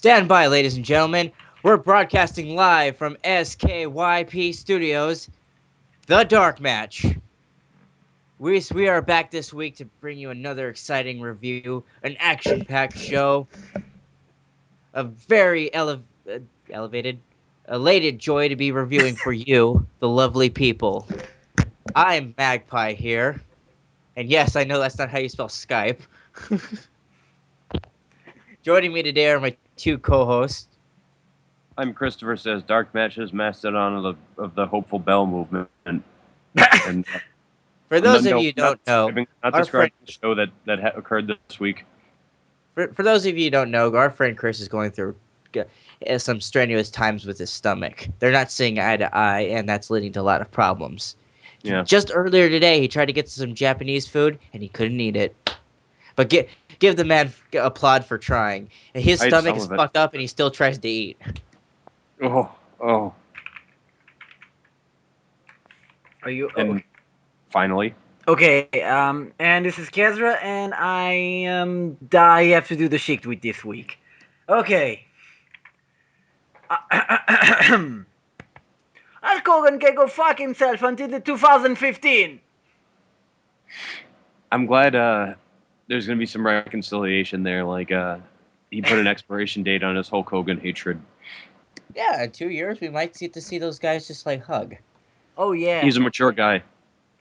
Stand by, ladies and gentlemen. We're broadcasting live from SKYP Studios, the DarkMatch. We are back this week to bring you another exciting review, an action-packed show, a very elevated, elated joy to be reviewing for you, the lovely people. I'm Magpie here, and yes, I know that's not how you spell Skype. Joining me today are my two co-hosts. I'm Christopher says DarkMatch is mastodon of the hopeful bell movement, and For those of you who don't know, not our friend describing the show that occurred this week. for those of you who don't know, our friend Chris is going through some strenuous times with his stomach. They're not seeing eye to eye, and that's leading to a lot of problems. Yeah. Just earlier today, he tried to get some Japanese food, and he couldn't eat it. But give the man applaud for trying. And his I ate stomach some is of it. fucked up, and he still tries to eat. Oh. Are you? And finally, Okay. And this is Kezra, and I have to do the shit with this week. Okay. Hulk Hogan can go fuck himself until the 2015. I'm glad there's gonna be some reconciliation there. Like he put an expiration date on his Hulk Hogan hatred. Yeah, in 2 years, we might get to see those guys just like hug. Oh yeah. He's a mature guy,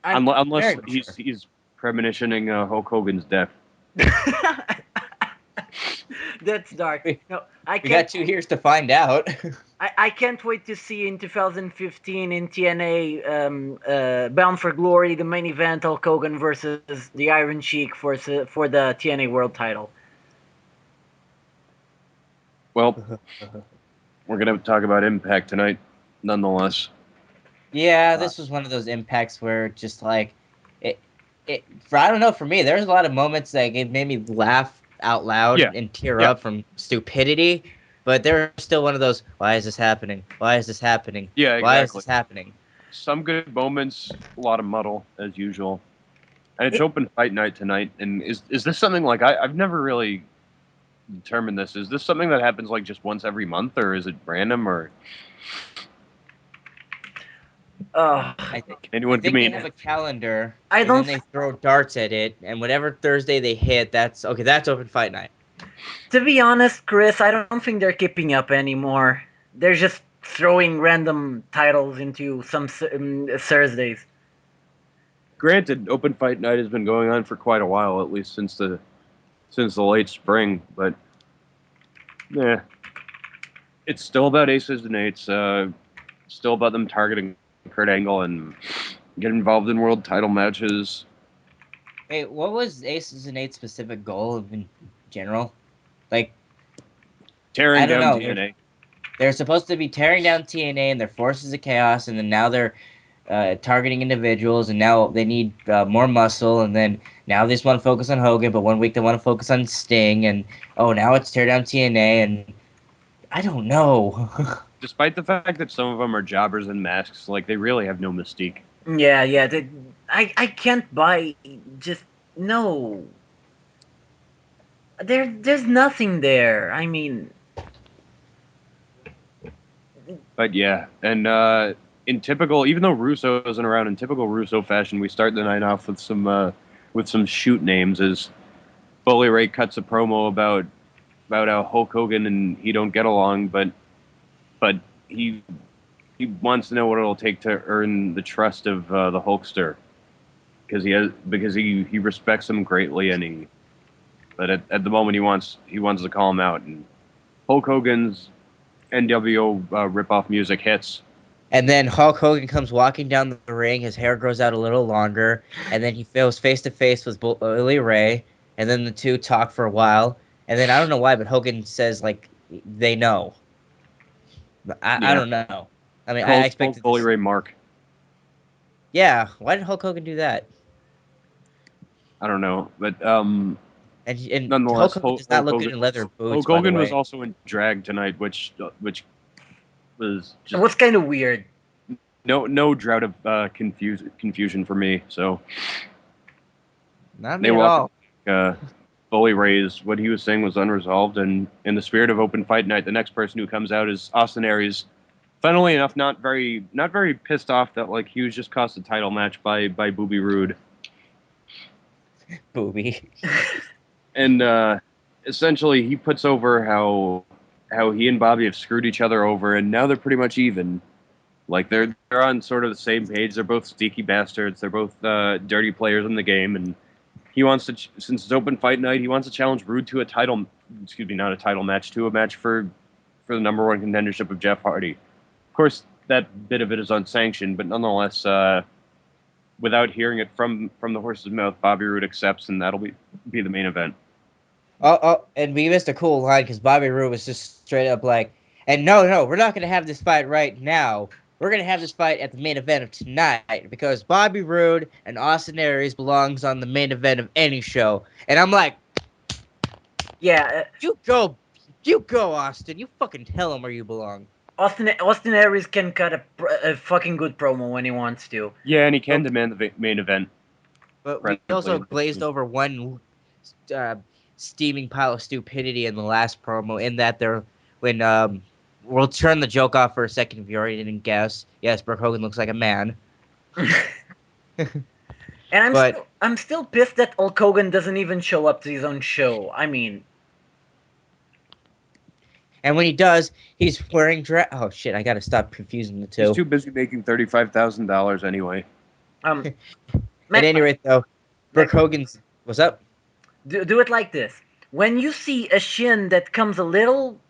unless very he's premonitioning Hulk Hogan's death. That's dark. No, I We got can't. 2 years to find out. I can't wait to see in 2015 in TNA Bound for Glory the main event Hulk Hogan versus the Iron Sheik for the TNA World Title. Well, we're gonna talk about Impact tonight, nonetheless. Yeah, this was one of those impacts where just like I don't know, for me, there's a lot of moments that made me laugh out loud and tear up from stupidity, but there's still one of those, why is this happening? Why is this happening? Yeah, exactly. Why is this happening? Some good moments, a lot of muddle as usual. And it's open fight night tonight. And is this something like I've never really determined this? Is this something that happens like just once every month, or is it random, or I think they have a calendar, and then they throw darts at it, and whatever Thursday they hit, that's open fight night. To be honest, Chris, I don't think they're keeping up anymore. They're just throwing random titles into some Thursdays. Granted, open fight night has been going on for quite a while, at least since the late spring, but yeah, it's still about aces and eights. Still about them targeting Kurt Angle and getting involved in world title matches. Hey, what was Aces and Eight's specific goal in general? Like, tearing down TNA. They're supposed to be tearing down TNA and their forces of chaos, and then now they're targeting individuals, and now they need more muscle, and then now they just want to focus on Hogan, but 1 week they want to focus on Sting, and now it's tear down TNA, and I don't know. Despite the fact that some of them are jobbers in masks, like they really have no mystique. Yeah. I can't buy. Just no. There's nothing there. I mean. But yeah, and in typical, even though Russo isn't around, in typical Russo fashion, we start the night off with some shoot names as Bully Ray cuts a promo about how Hulk Hogan and he don't get along, but he wants to know what it'll take to earn the trust of the Hulkster because he respects him greatly, but at the moment he wants to call him out, and Hulk Hogan's NWO ripoff music hits. And then Hulk Hogan comes walking down the ring. His hair grows out a little longer, and then he goes face to face with Bully Ray, and then the two talk for a while, and then I don't know why, but Hogan says like they know. I don't know. I mean, I expected Bully Ray Mark. Yeah, why did Hulk Hogan do that? I don't know, but and nonetheless, Hulk Hogan does not look good in leather boots. Hulk Hogan was also in drag tonight, which was just what's kind of weird. No drought of confusion for me. So not me at all. Bully Ray's, what he was saying was unresolved, and in the spirit of open fight night, the next person who comes out is Austin Aries. Funnily enough, not very pissed off that like he was just cost a title match by Booby Rude, Booby. and essentially he puts over how he and Bobby have screwed each other over, and now they're pretty much even. Like they're on sort of the same page. They're both sneaky bastards. They're both dirty players in the game, and he wants to, since it's open fight night, he wants to challenge Rude to a title, excuse me, not a title match, to a match for the number one contendership of Jeff Hardy. Of course, that bit of it is unsanctioned, but nonetheless, without hearing it from the horse's mouth, Bobby Roode accepts, and that'll be the main event. And we missed a cool line because Bobby Roode was just straight up like, and no, we're not going to have this fight right now. We're going to have this fight at the main event of tonight because Bobby Roode and Austin Aries belongs on the main event of any show. And I'm like, Yeah, you go, Austin. You fucking tell him where you belong. Austin Aries can cut a fucking good promo when he wants to. Yeah, and he can demand the main event. But we also glazed over one steaming pile of stupidity in the last promo, in that we'll turn the joke off for a second if you already didn't guess. Yes, Brooke Hogan looks like a man. And I'm still pissed that Hulk Hogan doesn't even show up to his own show. I mean, and when he does, he's wearing dress. Oh shit! I gotta stop confusing the two. He's too busy making $35,000 anyway. At any rate, though, Brooke Hogan's. What's up? Do it like this. When you see a shin that comes a little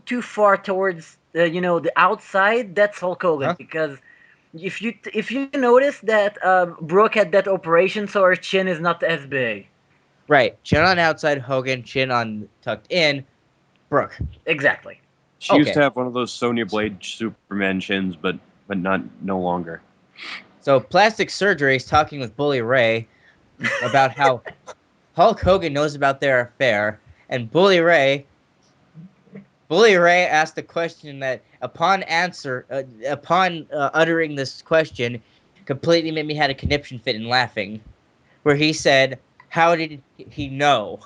too far towards the outside, that's Hulk Hogan. Huh? Because if you notice that Brooke had that operation, so her chin is not as big. Right, chin on outside, Hogan. Chin on tucked in, Brooke. Exactly. She used to have one of those Sonya Blade Superman chins, but no longer. So plastic surgery is talking with Bully Ray about how Hulk Hogan knows about their affair, and Bully Ray asked the question that, upon uttering this question, completely made me had a conniption fit in laughing, where he said, "How did he know?"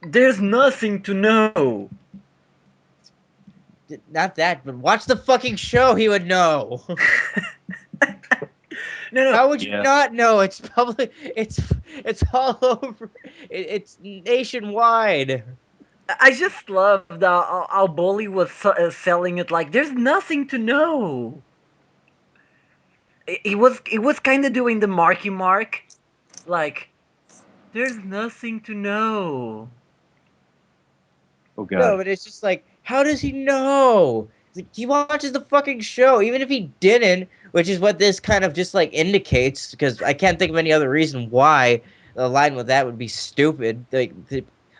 There's nothing to know. Not that, but watch the fucking show. He would know. No. How would you not know? It's public. It's all over. It's nationwide. I just loved how Bully was selling it like there's nothing to know. He was kind of doing the Marky Mark, like there's nothing to know. Oh god. No, but it's just like, how does he know? Like, he watches the fucking show, even if he didn't, which is what this kind of just like indicates. Because I can't think of any other reason why a line with that would be stupid. Like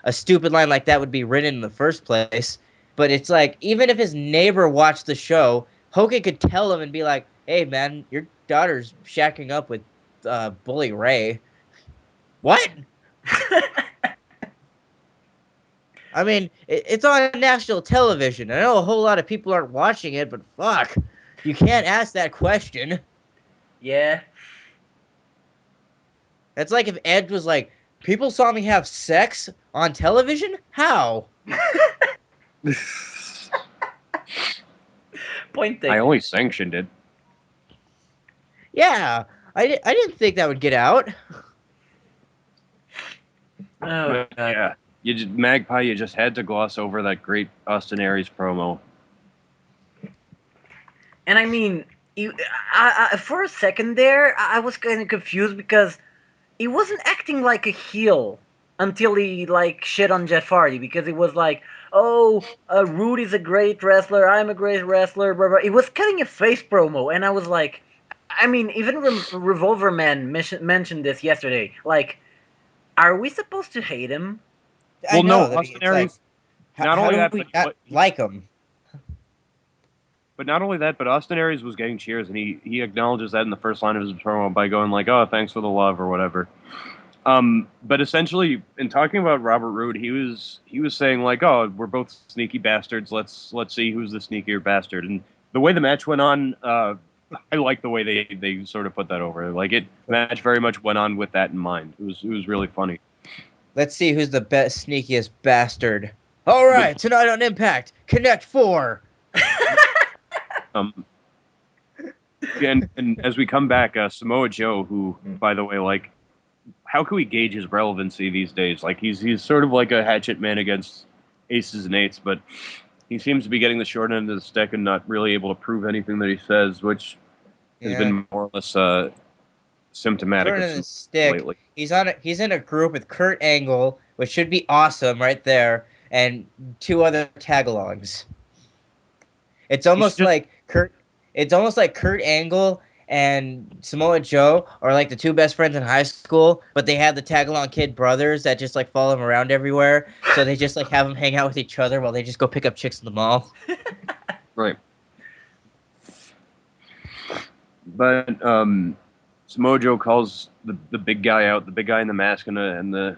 a stupid line like that would be written in the first place. But it's like, even if his neighbor watched the show, Hogan could tell him and be like, "Hey, man, your daughter's shacking up with Bully Ray." What? I mean, it's on national television. I know a whole lot of people aren't watching it, but fuck, you can't ask that question. Yeah. That's like if Ed was like, "People saw me have sex on television? How?" Point taken. I only sanctioned it. Yeah, I didn't think that would get out. Oh, Yeah. Magpie, you just had to gloss over that great Austin Aries promo. And I mean, for a second there, I was kind of confused because he wasn't acting like a heel until he like shit on Jeff Hardy, because he was like, "Oh, Rude is a great wrestler. I'm a great wrestler." Blah, blah. He was cutting a face promo, and I was like, I mean, even Revolver Man mentioned this yesterday. Like, are we supposed to hate him? Well, no, I know, Austin Aries. Like, Not how only do that, we but not like him? But not only that, but Austin Aries was getting cheers, and he acknowledges that in the first line of his promo by going like, "Oh, thanks for the love" or whatever. But essentially, in talking about Robert Roode, he was saying like, "Oh, we're both sneaky bastards. Let's see who's the sneakier bastard." And the way the match went on, I like the way they sort of put that over. Like the match very much went on with that in mind. It was really funny. Let's see who's the best, sneakiest bastard. All right, tonight on Impact, Connect 4. Um, and as we come back, Samoa Joe, who, by the way, like, how can we gauge his relevancy these days? Like, he's sort of like a hatchet man against aces and eights, but he seems to be getting the short end of the stick and not really able to prove anything that he says, which has been more or less symptomatic Short of end of some the stick. lately. He's in a group with Kurt Angle, which should be awesome right there, and two other tagalongs. It's almost just like Kurt. It's almost like Kurt Angle and Samoa Joe are like the two best friends in high school, but they have the tagalong kid brothers that just like follow them around everywhere. So they just like have them hang out with each other while they just go pick up chicks in the mall. right. But Samoa Joe calls the big guy out, the big guy in the mask and the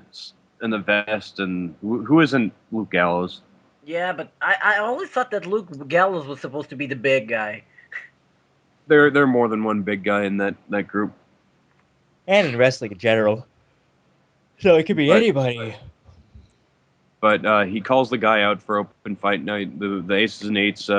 vest, and who isn't Luke Gallows? Yeah, but I always thought that Luke Gallows was supposed to be the big guy. There are more than one big guy in that group. And in wrestling in general. So it could be But- anybody. But he calls the guy out for open fight night. The aces and eights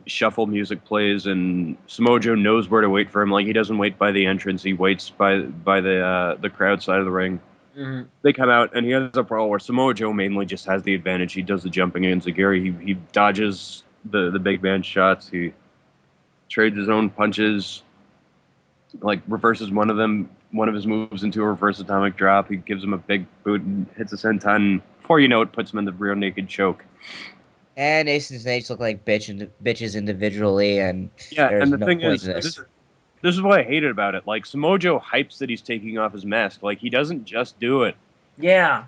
shuffle music plays, and Samoa Joe knows where to wait for him. Like, he doesn't wait by the entrance; he waits by the crowd side of the ring. Mm-hmm. They come out, and he has a brawl where Samoa Joe mainly just has the advantage. He does the jumping enziguri. He dodges the big man shots. He trades his own punches, like reverses one of his moves into a reverse atomic drop. He gives him a big boot and hits a senton. Before you know it, puts him in the rear naked choke. And Aces and Eights look like bitches individually, and Yeah, there's and the no thing point is, to this. this is what I hated about it. Like, Samoa Joe hypes that he's taking off his mask. Like, he doesn't just do it. Yeah,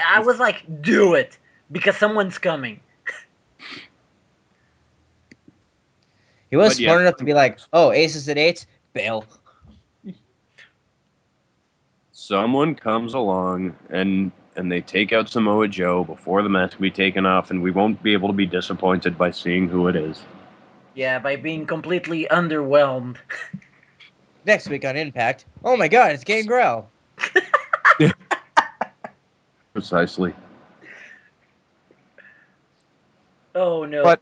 I was like, do it because someone's coming. He was But yeah, smart enough to be like, "Oh, Aces and Eights, bail." someone comes along and they take out Samoa Joe before the mask can be taken off, and we won't be able to be disappointed by seeing who it is. Yeah, by being completely underwhelmed. Next week on Impact, oh my God, it's Gangrel. Precisely. Oh no. But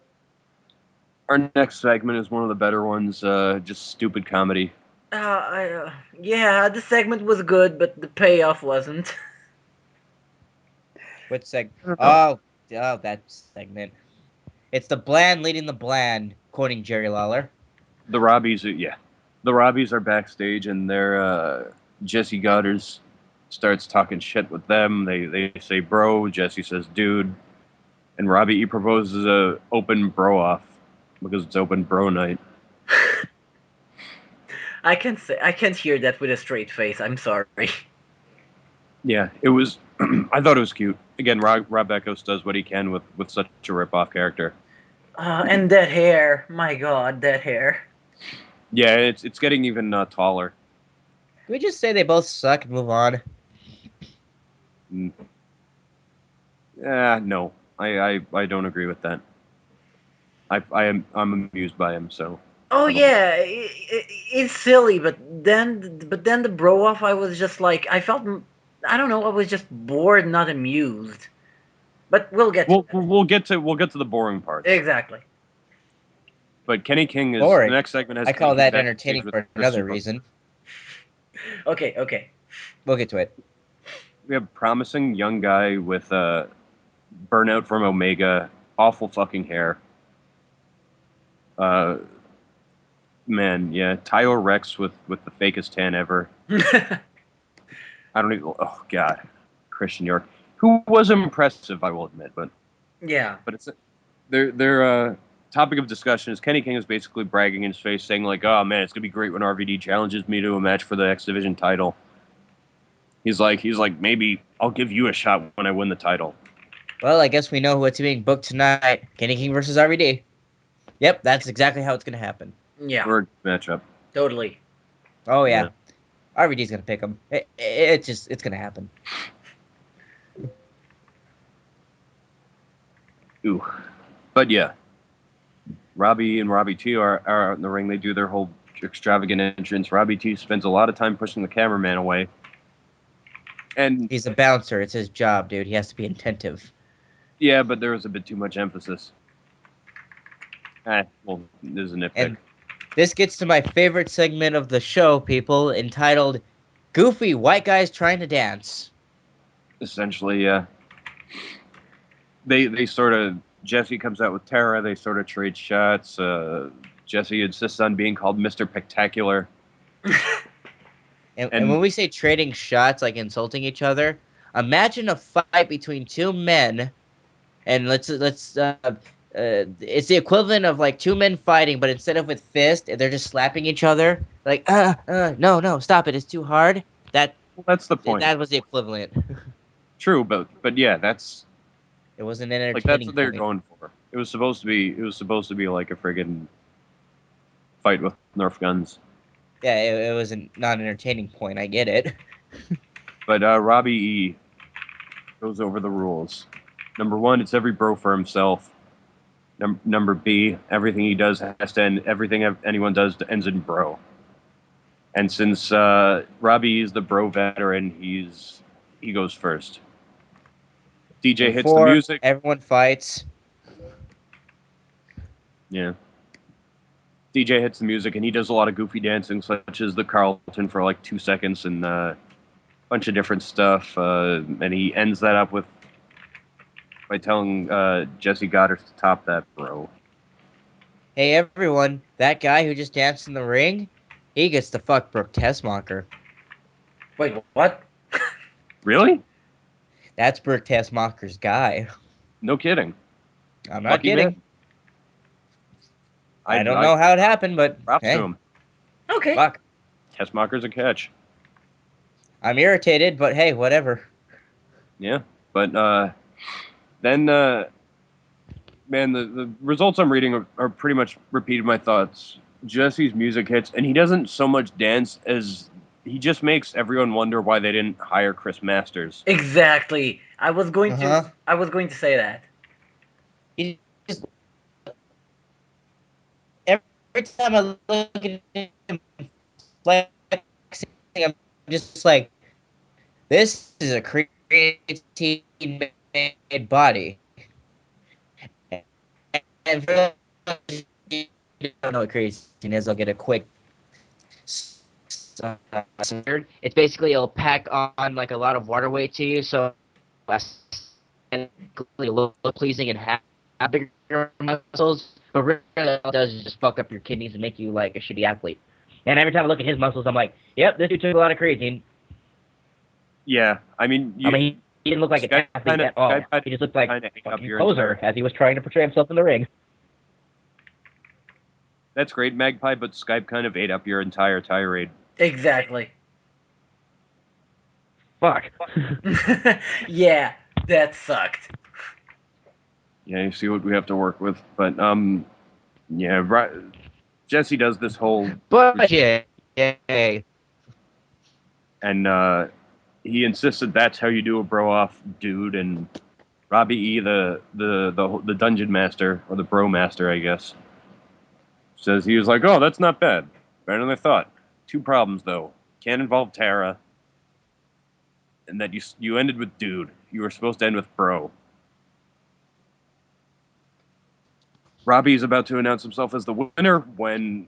our next segment is one of the better ones. Just stupid comedy. Yeah, the segment was good, but the payoff wasn't. What seg? I don't know. That segment. It's the bland leading the bland, quoting Jerry Lawler. The Robbies, yeah, the Robbies are backstage, and they're Jesse Goddard starts talking shit with them. They say bro. Jesse says dude, and Robbie he proposes a open bro off because it's open bro night. I can't hear that with a straight face. I'm sorry. Yeah, it was. I thought it was cute. Again, Rob Eckos does what he can with such a rip off character. And that hair, my God, that hair. Yeah, it's getting even taller. Can we just say they both suck and move on? No, I don't agree with that. I'm amused by him. So Oh I don't- yeah, it's silly, but then the bro off, I was just like, I don't know, I was just bored, not amused. But we'll get to that. we'll get to the boring parts. Exactly. But Kenny King is Boring. the next segment. Has I call Kenny that King backstage entertaining with for Chris another Jericho. reason. Okay. We'll get to it. We have promising young guy with burnout from Omega, awful fucking hair. Man, yeah, Tyler Rex with the fakest tan ever. I don't even. Oh God, Christian York, who was impressive, I will admit, but Yeah. it's their topic of discussion is Kenny King is basically bragging in his face, saying like, "Oh man, it's gonna be great when RVD challenges me to a match for the X Division title." He's like, maybe I'll give you a shot when I win the title. Well, I guess we know what's being booked tonight. Kenny King versus RVD. Yep, that's exactly how it's going to happen. Yeah. Or matchup. Totally. Oh, yeah. RVD's going to pick him. It's going to happen. Ooh. But yeah. Robbie and Robbie T are out in the ring. They do their whole extravagant entrance. Robbie T spends a lot of time pushing the cameraman away. And He's a bouncer. It's his job, dude. He has to be attentive. yeah, but there was a bit too much emphasis. Well, there's a nitpick. And this gets to my favorite segment of the show, people, entitled "Goofy White Guys Trying to Dance." Essentially, yeah. They sort of Jesse comes out with Tara. They sort of trade shots. Jesse insists on being called Mr. Spectacular. And And when we say trading shots, like insulting each other, imagine a fight between two men, and it's the equivalent of like two men fighting, but instead of with fist, they're just slapping each other. Like, no, stop it, it's too hard. that's the point. That was the equivalent. True, but yeah, that's It was an like that's entertaining what they're point. going for. It was supposed to be like a friggin' fight with Nerf guns. Yeah, it was not an entertaining point. I get it. But Robbie E goes over the rules. Number one, it's every bro for himself. Number B, everything he does has to end. Everything anyone does ends in bro. And since Robbie is the bro veteran, he goes first. DJ And hits the four, music. everyone fights. Yeah. DJ hits the music, and he does a lot of goofy dancing, such as the Carlton for like 2 seconds and a bunch of different stuff. And he ends that up by telling Jesse Goddard to top that, bro. Hey everyone, that guy who just danced in the ring, he gets to fuck Brooke Tessmacher. Wait, what? Really? That's Brooke Tessmacher's guy. No kidding. I'm not Lucky man. kidding. I don't know I how it happened, but props to hey, him. Okay. fuck. Tessmacher's a catch. I'm irritated, but hey, whatever. Yeah. But then, man, the results I'm reading are pretty much repeated my thoughts. Jesse's music hits, and he doesn't so much dance as he just makes everyone wonder why they didn't hire Chris Masters. Exactly. I was going to. Uh-huh. I was going to say that. He just every time I look at him flexing, I'm just like, this is a creatine made body. And for those you don't know what creatine is, I'll get a quick. It's basically it'll pack on like a lot of water weight to you, so aesthetically look pleasing and have bigger muscles. But really, all it does is just fuck up your kidneys and make you like a shitty athlete. And every time I look at his muscles, I'm like, yep, this dude took a lot of creatine. Yeah, I mean, I mean, he didn't look like an athlete at all. He just looked like kind of a up fucking your poser entire. as he was trying to portray himself in the ring. That's great, Magpie, but Skype kind of ate up your entire tirade. Exactly. Fuck. Yeah, that sucked. Yeah, you see what we have to work with. But yeah, right. Jesse does this whole But yeah. and he insisted that's how you do a bro off, dude. And Robbie E, the dungeon master or the bro master, I guess, says he was like, "Oh, that's not bad. Better than I thought. Two problems though. Can't involve Tara, and that you ended with dude. You were supposed to end with bro." Robbie's about to announce himself as the winner when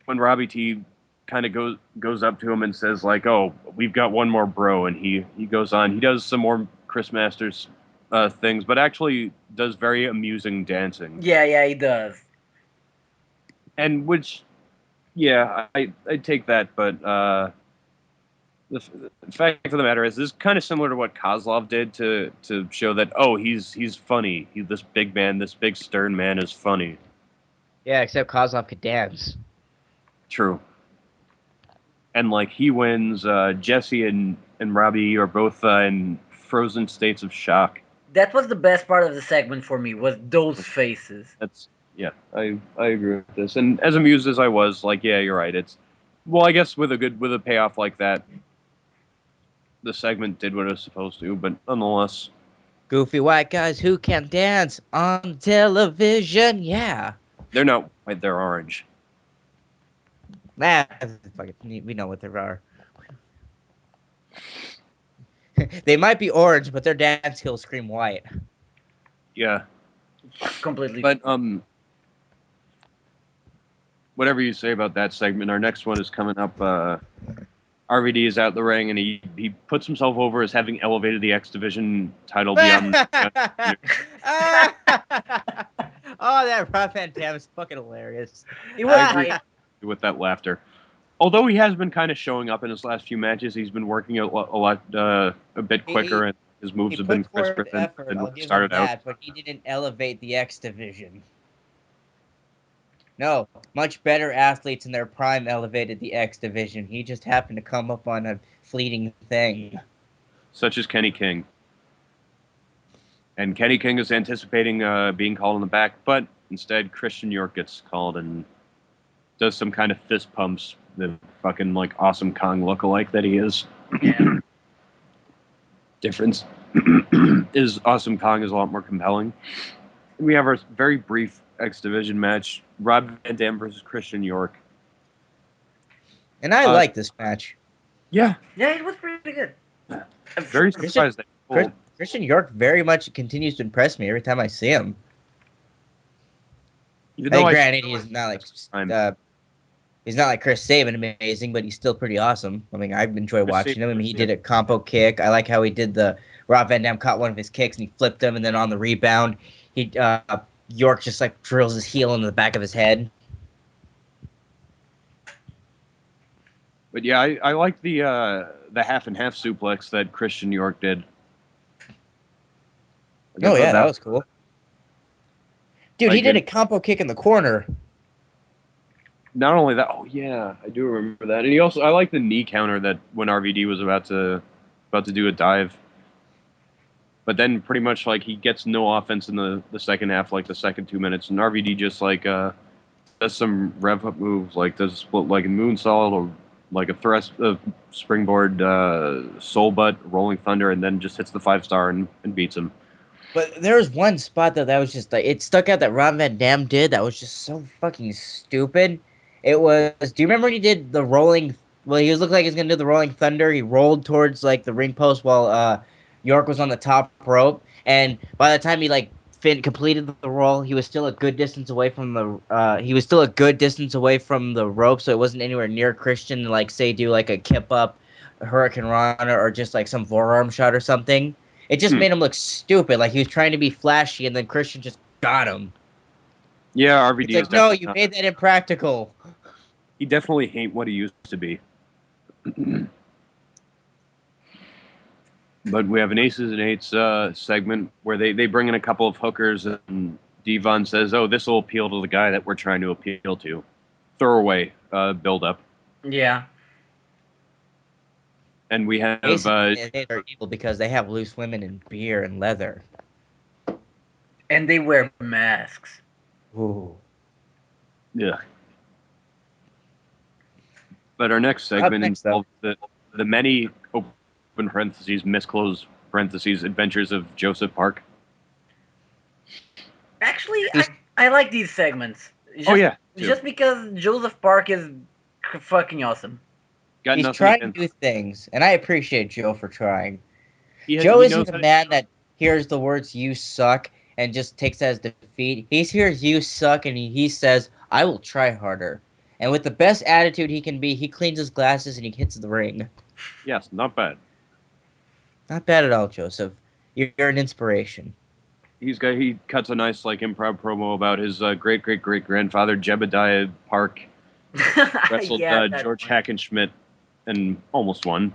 Robbie T kind of goes up to him and says like, "Oh, we've got one more bro," and he goes on. He does some more Chris Masters things, but actually does very amusing dancing. Yeah, he does. And which, yeah, I take that, but the fact of the matter is, this is kind of similar to what Kozlov did to show that he's funny. This big man, this big stern man is funny. Yeah, except Kozlov could dance. True. And like he wins, Jesse and Robbie are both in frozen states of shock. That was the best part of the segment for me, was those faces. That's yeah, I agree with this. And as amused as I was, like yeah, you're right. It's well, I guess with a payoff like that, the segment did what it was supposed to. But nonetheless, Goofy white guys who can dance on television. Yeah. they're not white; they're orange. Nah, fuck it. We know what there are. They might be orange, but their dance skills scream white. Yeah, Completely. but whatever you say about that segment, our next one is coming up. RVD is out the ring, and he puts himself over as having elevated the X Division title beyond. Oh, that Rob Van Dam is fucking hilarious. It I was agree great. with that laughter. Although he has been kind of showing up in his last few matches, he's been working a bit quicker, and his He moves have been put crisper forward than, effort, than I'll when he give him started out. that, but he didn't elevate the X division. No, much better athletes in their prime elevated the X division. He just happened to come up on a fleeting thing. Such as Kenny King. And Kenny King is anticipating being called in the back, but instead Christian York gets called and does some kind of fist pumps, the fucking like Awesome Kong lookalike that he is. Yeah. Difference is Awesome Kong is a lot more compelling. We have our very brief X Division match: Rob Van Dam versus Christian York. And I like this match. Yeah, Yeah, it was pretty good. very surprised that people. Christian York very much continues to impress me every time I see him. Even Hey, though granted, he's not like I'm he's not like Chris Sabin amazing, but he's still pretty awesome. I mean, I enjoy watching him. I mean, he did a combo kick. I like how he did the Rob Van Dam caught one of his kicks and he flipped him, and then on the rebound, he York just like drills his heel into the back of his head. But yeah, I like the half and half suplex that Christian York did. Oh yeah, that was cool. Dude, he like did a combo kick in the corner. Not only that, oh yeah, I do remember that. And I like the knee counter that when RVD was about to do a dive. But then pretty much like he gets no offense in the second half, like the second 2 minutes, and RVD just like does some rev up moves, like does a split like a moonsault or like a thrust springboard soul butt rolling thunder, and then just hits the 5-star and beats him. But there was one spot though that was just like it stuck out that Rob Van Dam did that was just so fucking stupid. It was. Do you remember when he did the rolling? Well, he looked like he was gonna do the rolling thunder. He rolled towards like the ring post while York was on the top rope, and by the time he like completed the roll, he was still a good distance away from the. He was still a good distance away from the rope, so it wasn't anywhere near Christian. To, like say do like a kip up, a Hurricane Rana, or just like some forearm shot or something. It just made him look stupid, like he was trying to be flashy, and then Christian just got him. Yeah, RVD It's is like, no, definitely you not. made that impractical. He definitely ain't what he used to be. But we have an Aces and Eights segment where they bring in a couple of hookers, and Devon says, "Oh, this will appeal to the guy that we're trying to appeal to." Throwaway build up, Yeah. and we have Aces are evil because they have loose women in beer and leather. And they wear masks. Ooh. yeah. But our next Up segment next, though. involves the many open parentheses, misclosed parentheses adventures of Joseph Park. Actually, I like these segments. Oh yeah, too. Just because Joseph Park is fucking awesome. Got He's nothing trying against. new things, and I appreciate Joe for trying. He Joe knows isn't a man that hears the words "you suck" and just takes that as defeat. He hears "you suck" and he says, "I will try harder." And with the best attitude he can be, he cleans his glasses and he hits the ring. Yes, not bad. Not bad at all, Joseph. You're an inspiration. He cuts a nice like improv promo about his great great great grandfather Jebediah Park wrestled Yeah, George Hackenschmidt and almost won.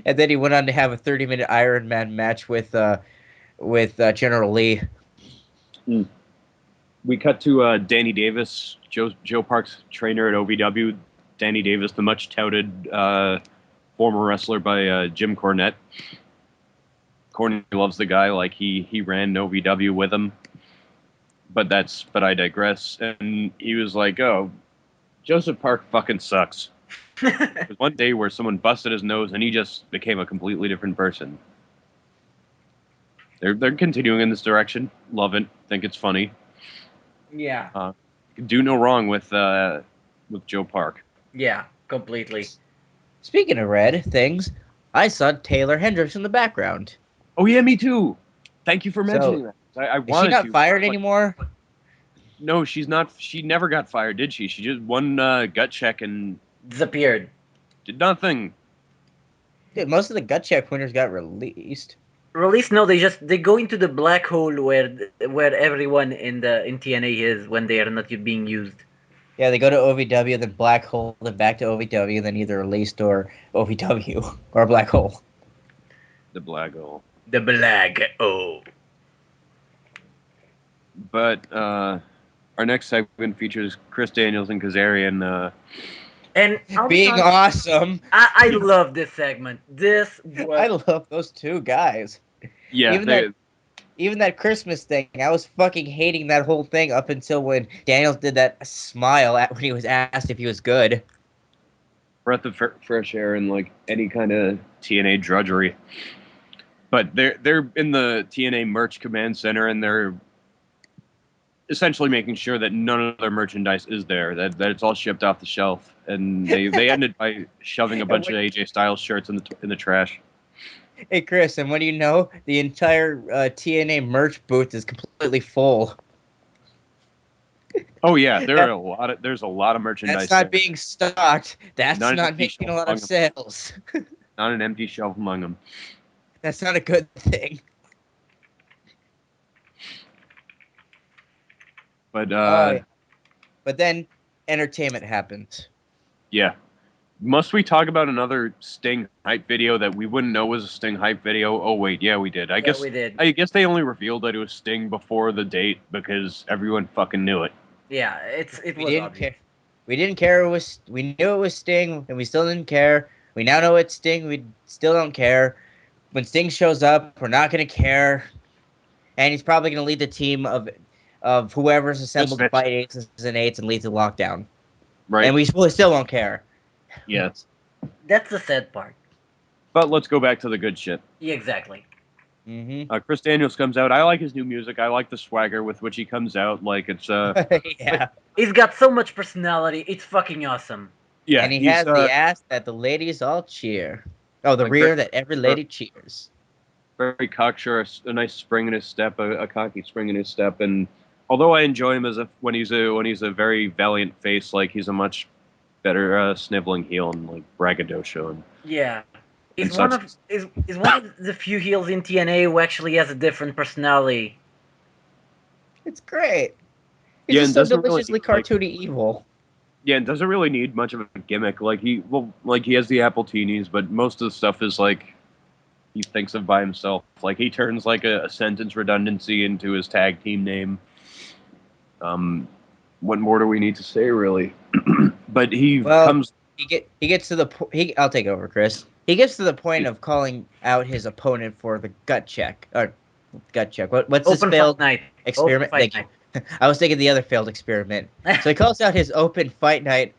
And then he went on to have a 30-minute Iron Man match with General Lee. We cut to Danny Davis, Joe Park's trainer at OVW. Danny Davis, the much touted former wrestler by Jim Cornette. Cornette loves the guy, like he ran OVW with him. But I digress. And he was like, "Oh, Joseph Park fucking sucks." There's one day where someone busted his nose and he just became a completely different person. They're continuing in this direction. Love it. Think it's funny. Yeah. Do no wrong with Joe Park. Yeah, completely. Speaking of red things, I saw Taylor Hendricks in the background. Oh yeah, me too. Thank you for So, mentioning that. I is she wanted not to. fired Like, anymore? no, she's not. She never got fired, did she? She just won gut check and Disappeared. did nothing. Dude, most of the gut check winners got released. Release? No, they go into the black hole where everyone in TNA is when they are not being used. Yeah, they go to OVW, then black hole, then back to OVW, then either released or OVW or black hole. The black hole. The black hole. But our next segment features Chris Daniels and Kazarian. And I'll be Being honest, awesome. I love this segment. This I was love those two guys. Yeah, Even that even that Christmas thing, I was fucking hating that whole thing up until when Daniels did that smile when he was asked if he was good. breath of fresh air and like any kind of TNA drudgery. But they're in the TNA merch command center and they're essentially making sure that none of their merchandise is there, that it's all shipped off the shelf. And they ended by shoving a bunch of AJ Styles shirts in the trash. Hey Chris, and what do you know? The entire TNA merch booth is completely full. Oh yeah, there's a lot of merchandise That's not there. being stocked. That's Not an not empty making shelf a lot among of them. sales. Not an empty shelf among them. That's not a good thing. But Yeah. But then entertainment happens. yeah. Must we talk about another Sting hype video that we wouldn't know was a Sting hype video? Oh wait, yeah, we did. yeah, we did. I guess they only revealed that it was Sting before the date because everyone fucking knew it. Yeah, it We was didn't obvious. care. We didn't care. We knew it was Sting, and we still didn't care. We now know it's Sting. We still don't care. When Sting shows up, we're not gonna care, and he's probably gonna lead the team of whoever's assembled to Misfits. fight Aces and Eights and lead to Lockdown. Right. And we still won't care. Yes. That's the sad part. But let's go back to the good shit. Yeah, exactly. Mm-hmm. Chris Daniels comes out. I like his new music. I like the swagger with which he comes out. Like it's Yeah. He's got so much personality. It's fucking awesome. yeah, And he he's has the ass that the ladies all cheer. Oh, the like rear that every lady cheers. very cocksure, a nice spring in his step, a cocky spring in his step. And although I enjoy him as when he's a very valiant face, like he's a much better sniveling heel and like braggadocio Yeah. and He's one such. of is one of the few heels in TNA who actually has a different personality. It's great. He's Yeah, just and so doesn't really deliciously need, like cartoony evil. yeah, and doesn't really need much of a gimmick. Like he has the apple teenies, but most of the stuff is like he thinks of by himself. Like he turns like a sentence redundancy into his tag team name. What more do we need to say, really? But he Well, comes. he gets to the I'll take over, Chris. He gets to the point of calling out his opponent for the gut check or gut check. What's this Open fight failed night. Open experiment? fight Thank you. I was thinking the other failed experiment. So he calls out his open fight night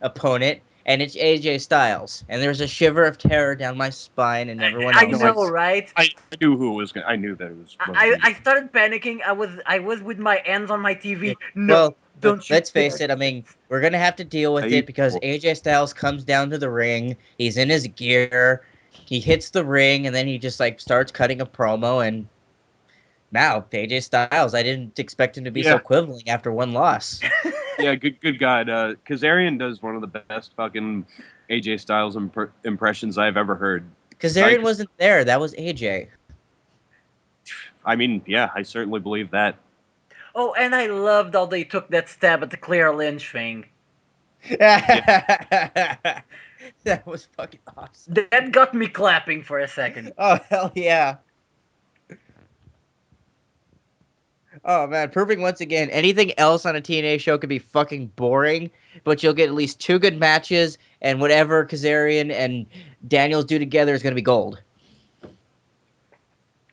opponent, and it's AJ Styles. And there's a shiver of terror down my spine, and everyone I else. know, right? I knew who it was. I knew that it was. I started panicking. I was with my hands on my TV. No, Well, don't you let's face dare. it. I mean, we're gonna have to deal with it because AJ Styles comes down to the ring. He's in his gear. He hits the ring, and then he just like starts cutting a promo. And now AJ Styles, I didn't expect him to be so quivering after one loss. Yeah, good God. Kazarian does one of the best fucking AJ Styles impressions I've ever heard. Kazarian wasn't there. That was AJ. I mean, yeah, I certainly believe that. Oh, and I loved how they took that stab at the Claire Lynch thing. That was fucking awesome. That got me clapping for a second. Oh hell yeah. Oh man, proving once again anything else on a TNA show could be fucking boring, but you'll get at least two good matches, and whatever Kazarian and Daniels do together is gonna be gold.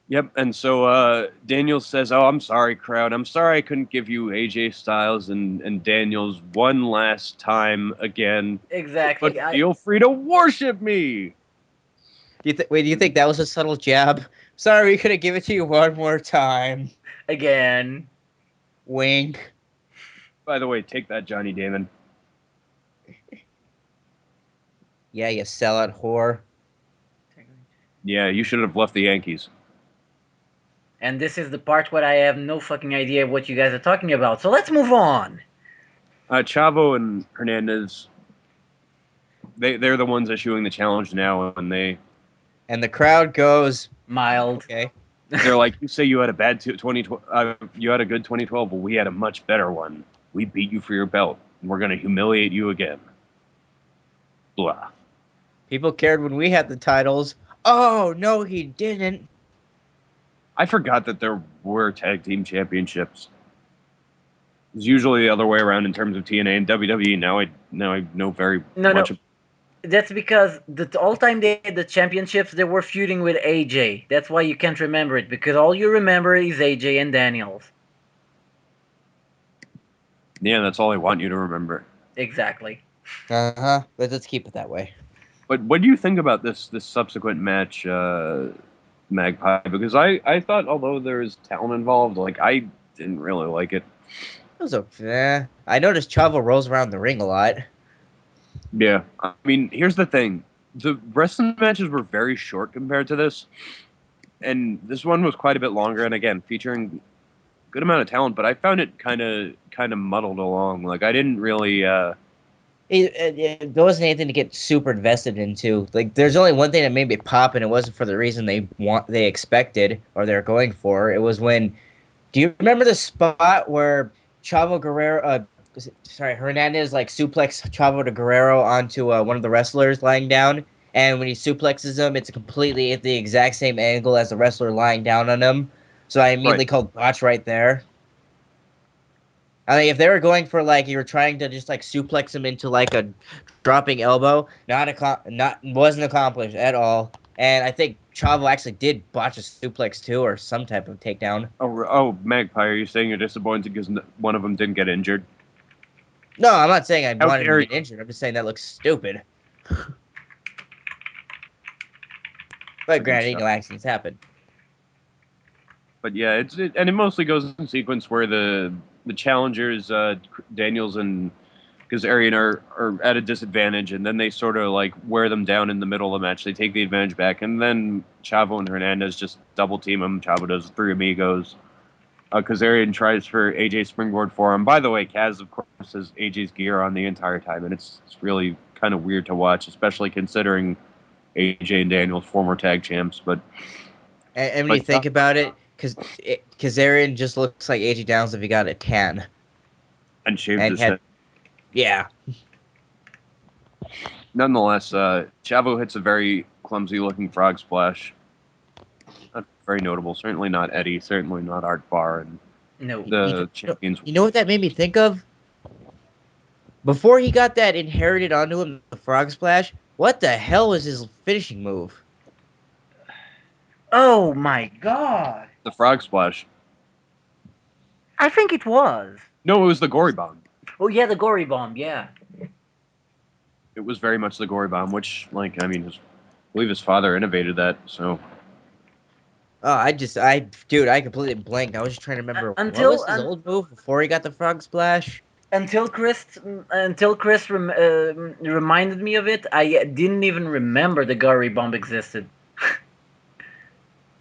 Yep, and so Daniels says, "Oh, I'm sorry, crowd. I'm sorry I couldn't give you AJ Styles and Daniels one last time again. Exactly. But feel free to worship me." Wait, do you think that was a subtle jab? Sorry, we could have given it to you one more time. Again. Wink. By the way, take that, Johnny Damon. Yeah, you sellout whore. Yeah, you should have left the Yankees. And this is the part where I have no fucking idea what you guys are talking about. So let's move on. Chavo and Hernandez, they're the ones issuing the challenge now, and And the crowd goes, Mild. okay. they're like, you say you had a bad 2012, you had a good 2012, but we had a much better one. We beat you for your belt, and we're gonna humiliate you again. Blah. People cared when we had the titles. Oh, no, he didn't. I forgot that there were tag team championships. It's usually the other way around in terms of TNA and WWE. Now I know very No, much. no. That's because all time they had the championships, they were feuding with AJ. That's why you can't remember it, because all you remember is AJ and Daniels. Yeah, that's all I want you to remember. Exactly. Uh-huh. Let's keep it that way. But what do you think about this subsequent match, Magpie? Because I thought, although there's talent involved, like I didn't really like it. It was okay. I noticed Chavo rolls around the ring a lot. Yeah, I mean, here's the thing: the rest of the matches were very short compared to this, and this one was quite a bit longer. And again, featuring a good amount of talent, but I found it kind of muddled along. Like I didn't really. There wasn't anything to get super invested into. Like, there's only one thing that made me pop, and it wasn't for the reason they expected or they're going for. It was when, do you remember the spot where Chavo Guerrero, Hernandez like suplex Chavo de Guerrero onto one of the wrestlers lying down, and when he suplexes him, it's completely at the exact same angle as the wrestler lying down on him. So I immediately Right. called botch right there. I mean, if they were going for like you were trying to just like suplex him into like a dropping elbow, not wasn't accomplished at all. And I think Chavo actually did botch a suplex too, or some type of takedown. Oh, Magpie, are you saying you're disappointed because one of them didn't get injured? No, I'm not saying I How wanted him dare to you? get injured. I'm just saying that looks stupid. But Fucking granted, shut. accidents happen. But yeah, and it mostly goes in sequence where the challengers, Daniels and Kazarian are at a disadvantage, and then they sort of like wear them down in the middle of the match. They take the advantage back, and then Chavo and Hernandez just double team them. Chavo does three amigos. Kazarian tries for AJ springboard for him. By the way, Kaz of course has AJ's gear on the entire time, and it's really kind of weird to watch, especially considering AJ and Daniels former tag champs. And when you But think about it, because Kazarian just looks like AJ Downs if he got a tan and shaved and his had head. yeah. Nonetheless, Chavo hits a very clumsy looking frog splash. Not very notable. Certainly not Eddie. Certainly not Art Barr and No. the champions. You know what that made me think of? Before he got that inherited onto him, the frog splash, what the hell was his finishing move? Oh my god. The frog splash. I think it was. No, it was the gory bomb. Oh yeah, the gory bomb, yeah. It was very much the gory bomb, which, like, I mean, I believe his father innovated that. So Oh, dude, I completely blanked. I was just trying to remember what Until was his old move before he got the frog splash. until Chris reminded me of it, I didn't even remember the gory bomb existed.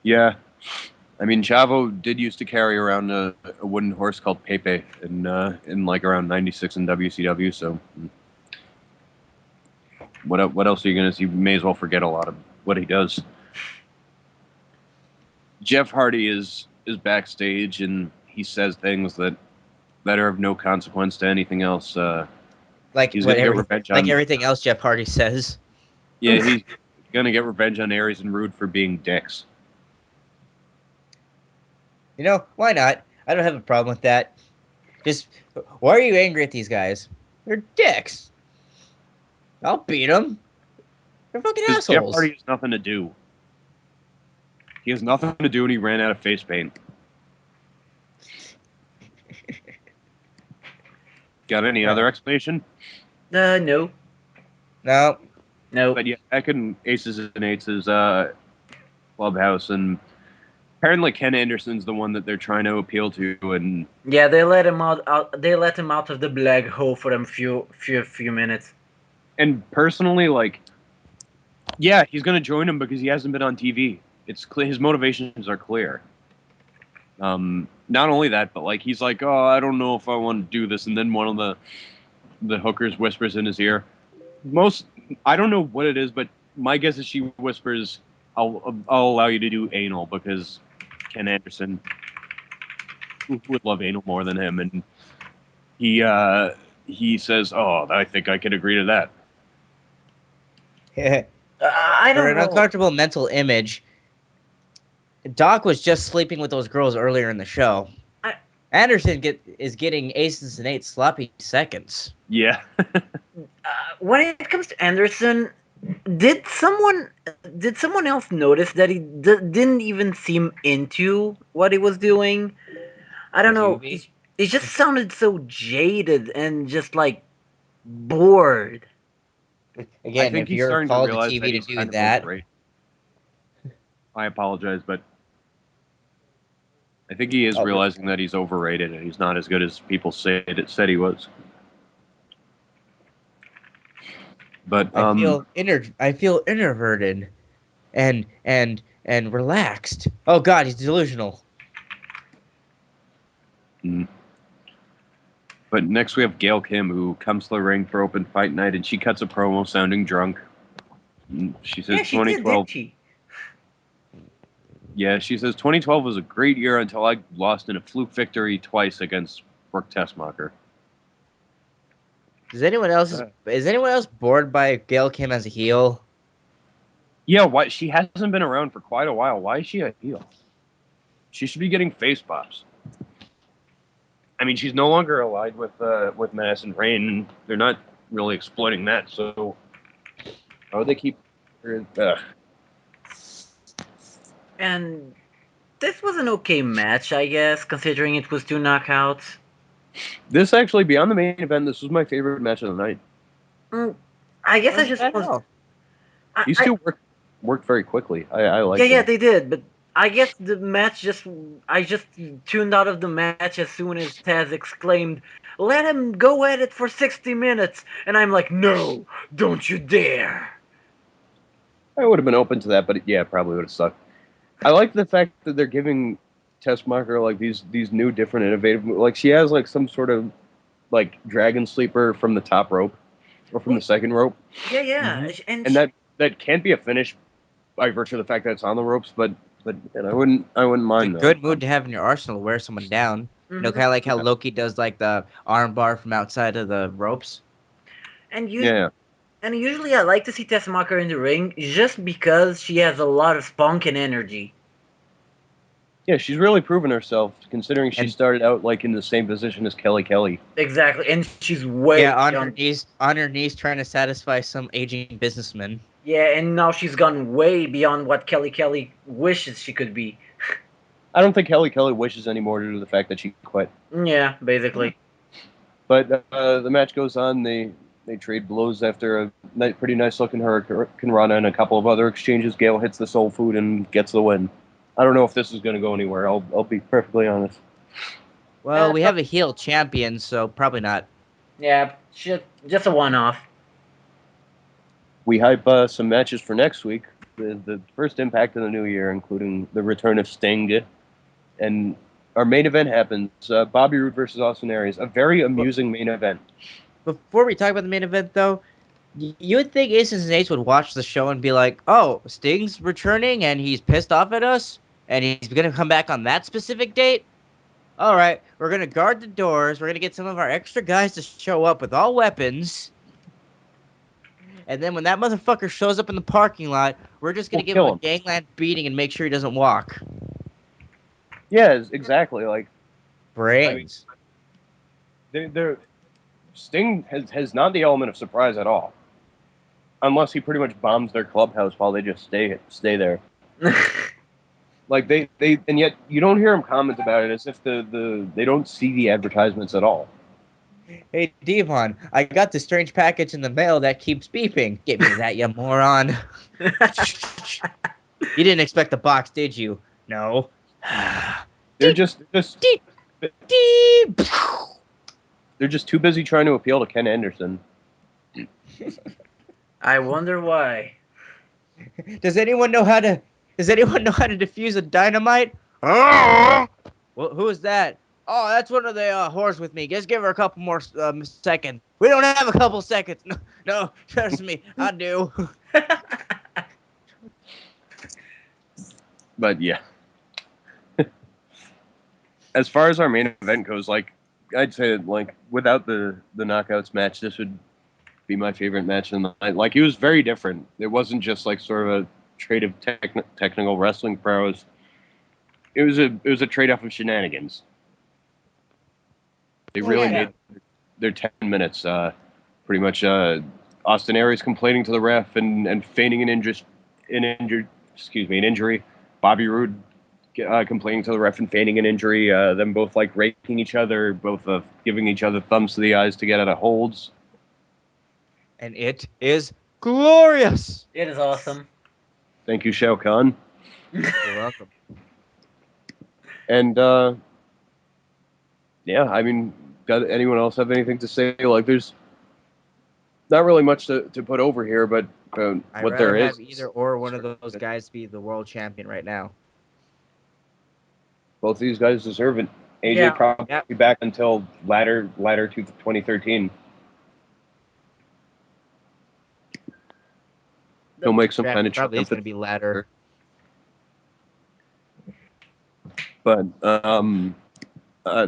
yeah, I mean, Chavo did used to carry around a wooden horse called Pepe in like around '96 in WCW. So what else are you gonna see? You may as well forget a lot of what he does. Jeff Hardy is backstage and he says things that are of no consequence to anything else. He's gonna get revenge Like on everything else Jeff Hardy says. yeah he's gonna get revenge on Aries and Rude for being dicks. You know, why not? I don't have a problem with that. Just why are you angry at these guys? They're dicks. I'll beat them. They're fucking Because Jeff assholes. Hardy has nothing to do. He has nothing to do and he ran out of face paint. Got any Right. other explanation? No. No, No. But yeah, back in Aces and Eights is Clubhouse, and apparently Ken Anderson's the one that they're trying to appeal to, and Yeah, they let him out. They let him out of the black hole for a few minutes. personally, like Yeah, he's going to join him because he hasn't been on TV. It's clear, his motivations are clear. Not only that, but like he's like, oh, I don't know if I want to do this, and then one of the hookers whispers in his ear. I don't know what it is, but my guess is she whispers, I'll allow you to do anal because Ken Anderson would love anal more than him, and he says, oh, I think I could agree to that. I For don't an know. uncomfortable mental image, Doc was just sleeping with those girls earlier in the show. I- Anderson is getting aces and eights sloppy seconds. Yeah. When it comes to Anderson, did someone did someone else notice that he didn't even seem into what he was doing? I don't Would you know. be? It just sounded so jaded and just like bored. I Again, think if he's you're starting to called to realize that TV to he's do kind of that, overrated. I apologize, but I think he is oh, realizing that he's overrated and he's not as good as people said he was. But I feel introverted and relaxed. Oh God, he's delusional. mm. But next we have Gail Kim, who comes to the ring for open fight night, and she cuts a promo sounding drunk. She says Yeah, she did, 2012. did she? Yeah, she says 2012 was a great year until I lost in a fluke victory twice against Brooke Tessmacher. Is anyone else bored by Gail Kim as a heel? Yeah, why she hasn't been around for quite a while. Why is she a heel? She should be getting face pops. I mean, she's no longer allied with Madison Rain. They're not really exploiting that. So how would they keep her? And this was an okay match, I guess, considering it was 2 knockouts. This actually, beyond the main event, this was my favorite match of the night. Mm, I guess I Wasn't just bad at was. all. These I two worked very quickly. I Yeah, liked yeah, them. they did, but I guess the match just I just tuned out of the match as soon as Taz exclaimed, "Let him go at it for 60 minutes." And I'm like, "No, don't you dare." I would have been open to that, but yeah, it probably would have sucked. I like the fact that they're giving Tessmacher like these new, different, innovative. Like she has like some sort of like dragon sleeper from the top rope or from Well, the second rope, yeah, yeah, Mm-hmm. and and that can't be a finish by virtue of the fact that it's on the ropes. But and I wouldn't It's a mind that. good move to have in your arsenal. Wear someone down. You know, mhm. kind of like how Yeah, Loki does like the arm bar from outside of the ropes. and us- yeah. and usually I like to see Tessmacher in the ring just because she has a lot of spunk and energy. Yeah, she's really proven herself, considering she And started out like in the same position as Kelly Kelly. Exactly, and she's way yeah, beyond. on her knees, trying to satisfy some aging businessman. Yeah, and now she's gone way beyond what Kelly Kelly wishes she could be. I don't think Kelly Kelly wishes anymore due to the fact that she quit. Yeah, basically. But the match goes on. They trade blows after a pretty nice looking Hurricane Rana and a couple of other exchanges. Gale hits the soul food and gets the win. I don't know if this is going to go anywhere. I'll be perfectly honest. Well, we So, have a heel champion, so probably not. yeah, just a one-off. We hype some matches for next week. The first Impact of the new year, including the return of Sting, and our main event happens. Bobby Roode versus Austin Aries. A very But amusing main event. before we talk about the main event, though, you would think Aces and Eights would watch the show and be like, "Oh, Sting's returning, and he's pissed off at us, and he's gonna come back on that specific date." All right, we're gonna guard the doors. We're gonna get some of our extra guys to show up with all weapons. And then when that motherfucker shows up in the parking lot, we're just gonna We'll give him kill a him. gangland beating and make sure he doesn't walk. Yeah, exactly. Like I mean, Brains. they're Sting has not the element of surprise at all, unless he pretty much bombs their clubhouse while they just stay there. Like they and yet you don't hear him comment about it as if they don't see the advertisements at all. Hey, Devon, I got this strange package in the mail that keeps beeping. Get me that, you moron. You didn't expect the box, did you? No. They're Deep, just deep, deep. they're just too busy trying to appeal to Ken Anderson. I wonder why. Does anyone know how to? Does anyone know how to defuse a dynamite? Well, who is that? Oh, that's one of the whores with me. Just give her a couple more seconds. We don't have a couple seconds. No, no, trust me, I do. But yeah, as far as our main event goes, like I'd say, like without the knockouts match, this would be my favorite match in the night. Like it was very different. It wasn't just like sort of a trade of technical wrestling prowess. It was a trade off of shenanigans. They Oh really yeah. made their 10 minutes. Pretty much, Austin Aries complaining to the ref and feigning an injury. Bobby Roode complaining to the ref and feigning an injury. Them both like raking each other, both giving each other thumbs to the eyes to get out of holds. And it is glorious. It is awesome. Thank you, Shao Kahn. You're welcome. And yeah, I mean, got anyone else have anything to say? Like, there's not really much to put over here, but I'd what there rather is, have either or one of those guys be the world champion right now. both these guys deserve it. AJ Yeah. probably Yep. back until latter to 2013. He'll make some kind of Probably is going to triumphant, be ladder. but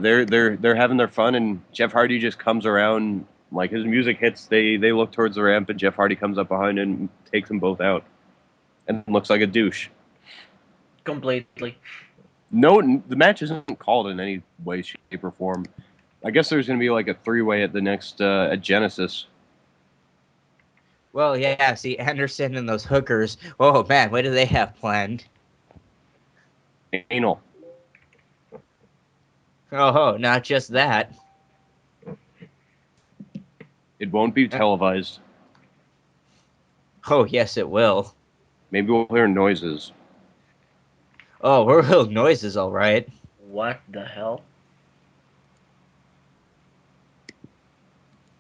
they're having their fun, and Jeff Hardy just comes around. Like his music hits, they look towards the ramp, and Jeff Hardy comes up behind and takes them both out, and looks like a douche. Completely. No, the match isn't called in any way, shape, or form. I guess there's going to be like a three-way at the next at Genesis. Well, yeah. See, Anderson and those hookers. Oh man, what do they have planned? Anal. Oh, not just that. It won't be televised. Oh, yes, it will. Maybe we'll hear noises. Oh, we're real noises, all right. What the hell?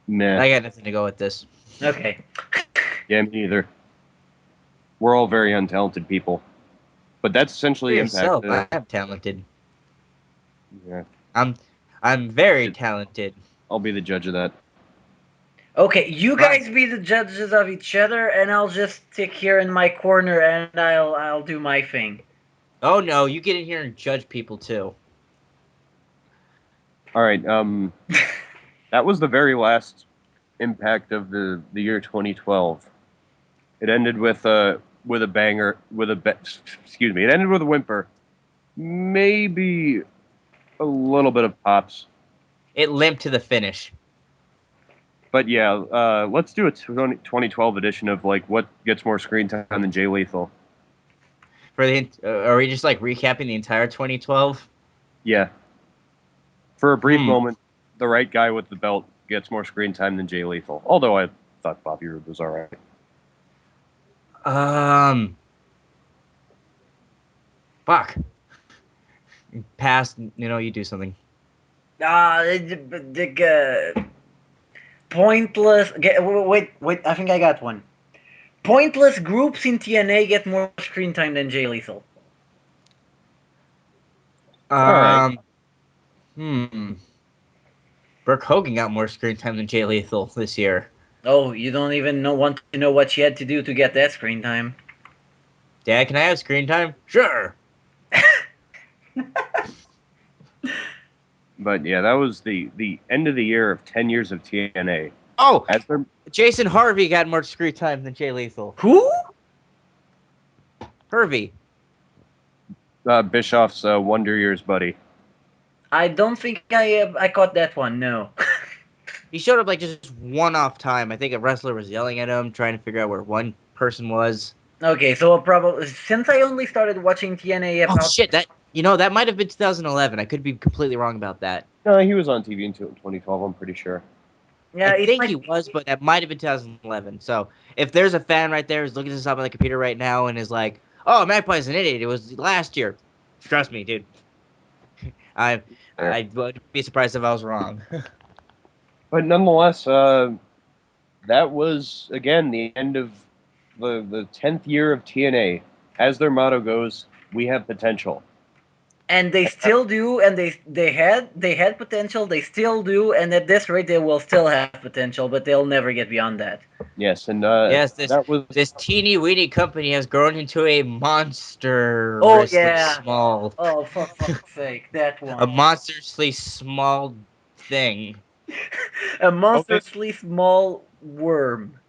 Nah. I got nothing to go with this. Okay. Yeah, me neither. We're all very untalented people. But that's For essentially Impact. yourself, I'm talented. Yeah, I'm very talented. I'll be the judge of that. Okay, you Right. guys be the judges of each other, and I'll just stick here in my corner and I'll do my thing. Oh no, you get in here and judge people too. All right. That was the very last Impact of the year 2012. It ended with a banger, excuse me. It ended with a whimper. Maybe a little bit of pops. It limped to the finish. But yeah, let's do a 2012 edition of like what gets more screen time than Jay Lethal. Are we just like recapping the entire 2012? Yeah. For a brief Hmm. moment, the right guy with the belt gets more screen time than Jay Lethal. Although I thought Bobby Roode was all right. Fuck. Pass. You do something. Pointless. Wait. I think I got one. Pointless groups in TNA get more screen time than Jay Lethal. All right. Hmm. Brooke Hogan got more screen time than Jay Lethal this year. Oh, you don't even want to know what she had to do to get that screen time. Dad, can I have screen time? Sure. But yeah, that was the end of the year of 10 years of TNA. Oh, As their, Jason Harvey got more screen time than Jay Lethal. Who? Harvey. Bischoff's Wonder Years buddy. I don't think I caught that one. No. He showed up like just one off time. I think a wrestler was yelling at him, trying to figure out where one person was. Okay, so probably since I only started watching TNA Oh about shit! That might have been 2011. I could be completely wrong about that. No, he was on TV in 2012. I'm pretty sure. yeah, I it think might he was, but that might have been 2011. So if there's a fan right there who's looking this up on the computer right now and is like, "Oh, Magpie's an idiot. It was last year." Trust me, dude. I would be surprised if I was wrong. But nonetheless, that was again the end of the 10th year of TNA. As their motto goes, we have potential. And they still do, and they had potential. They still do, and at this rate, they will still have potential, but they'll never get beyond that. Yes, and Yes, that was this teeny weeny company has grown into a Oh monstrously yeah. small, Oh, for fuck's sake, that a one. monstrously small thing. A oh, monstrously small worm.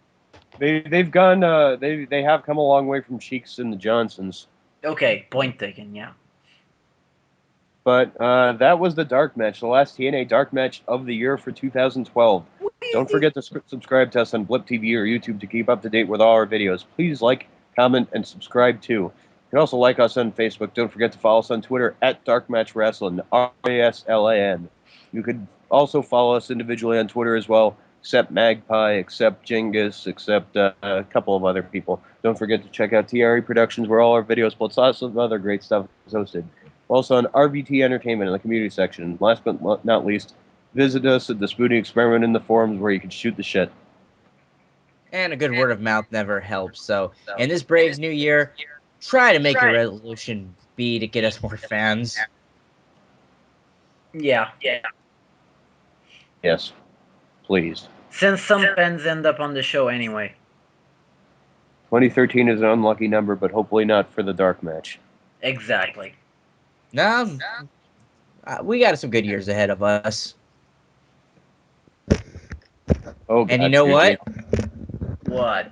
they've gone they have come a long way from Cheeks and the Johnsons. Okay, point taken. Yeah. But that was the dark match, the last TNA dark match of the year for 2012. Don't forget to subscribe to us on Blip TV or YouTube to keep up to date with all our videos. Please like, comment, and subscribe too. You can also like us on Facebook. Don't forget to follow us on Twitter at DarkMatch Wrestling, RASLAN. You could also follow us individually on Twitter as well, except Magpie, except Genghis, except a couple of other people. Don't forget to check out TRE Productions, where all our videos plus lots of other great stuff is hosted. Also on RVT Entertainment in the community section. Last but not least, visit us at the Spooning Experiment in the forums where you can shoot the shit. And a good word of mouth never helps. So, in this Braves New Year, try to make your resolution be to get us more fans. Yeah. Yes, please. Since some fans end up on the show anyway. 2013 is an unlucky number, but hopefully not for the dark match. Exactly. No, we got some good years ahead of us. Oh, And you God, know seriously. what? What?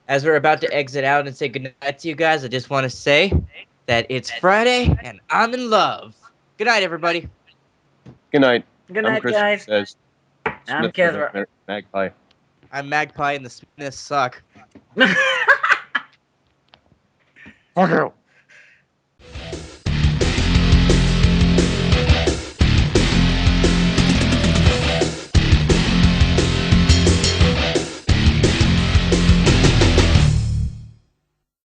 As we're about to exit out and say goodnight to you guys, I just want to say that it's Friday and I'm in love. Good night, everybody. Good night. Good I'm night, Christian guys. Says. I'm Smith for Kezra. Magpie. I'm Magpie and the Smiths suck. Fuck you.